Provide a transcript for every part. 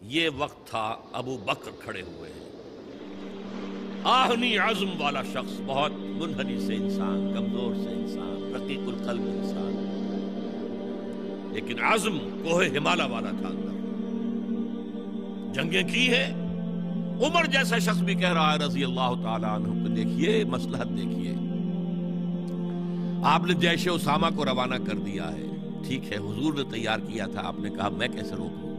یہ وقت تھا ابو بکر کھڑے ہوئے ہیں، آہنی عزم والا شخص، بہت منحنی سے انسان، کمزور سے انسان، رقیق القلب انسان، لیکن عزم کوہ ہمالا والا تھا اندر، جنگیں کی ہیں۔ عمر جیسا شخص بھی کہہ رہا ہے رضی اللہ تعالی عنہ کہ دیکھیے مصلحت دیکھیے، آپ نے جیش اسامہ کو روانہ کر دیا ہے، ٹھیک ہے، حضور نے تیار کیا تھا، آپ نے کہا میں کیسے روکوں؟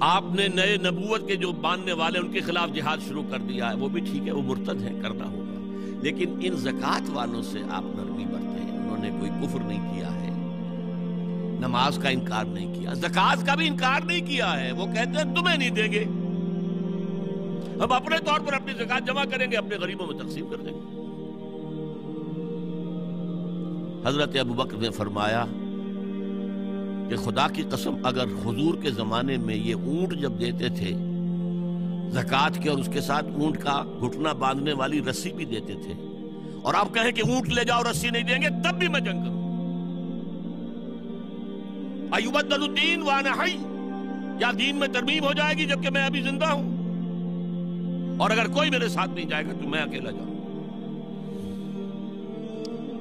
آپ نے نئے نبوت کے جو ماننے والے ان کے خلاف جہاد شروع کر دیا ہے، وہ بھی ٹھیک ہے، وہ مرتد ہے، کرنا ہوگا، لیکن ان زکوٰۃ والوں سے آپ نرمی برتیں، انہوں نے کوئی کفر نہیں کیا ہے، نماز کا انکار نہیں کیا، زکوٰۃ کا بھی انکار نہیں کیا ہے، وہ کہتے ہیں تمہیں نہیں دیں گے، ہم اپنے طور پر اپنی زکوٰۃ جمع کریں گے، اپنے غریبوں میں تقسیم کر دیں گے۔ حضرت ابوبکر نے فرمایا کہ خدا کی قسم اگر حضور کے زمانے میں یہ اونٹ جب دیتے تھے زکوٰۃ کے، اور اس کے ساتھ اونٹ کا گھٹنا باندھنے والی رسی بھی دیتے تھے، اور آپ کہیں کہ اونٹ لے جاؤ رسی نہیں دیں گے، تب بھی میں جنگ کروں۔ ایبدل الدین وانا حی، یا دین میں ترمیم ہو جائے گی جبکہ میں ابھی زندہ ہوں، اور اگر کوئی میرے ساتھ نہیں جائے گا تو میں اکیلا جاؤں۔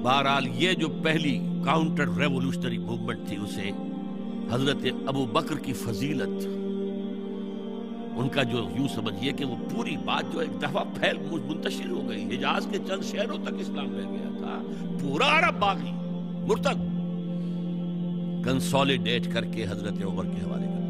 بہرحال یہ جو پہلی کاؤنٹر ریولوشنری موومنٹ تھی، اسے حضرت ابو بکر کی فضیلت، ان کا جو یوں سمجھیے کہ وہ پوری بات جو ایک دفعہ پھیل منتشر ہو گئی، حجاز کے چند شہروں تک اسلام پھیل گیا تھا، پورا عرب باغی مرتد، کنسولیڈیٹ کر کے حضرت عمر کے حوالے کر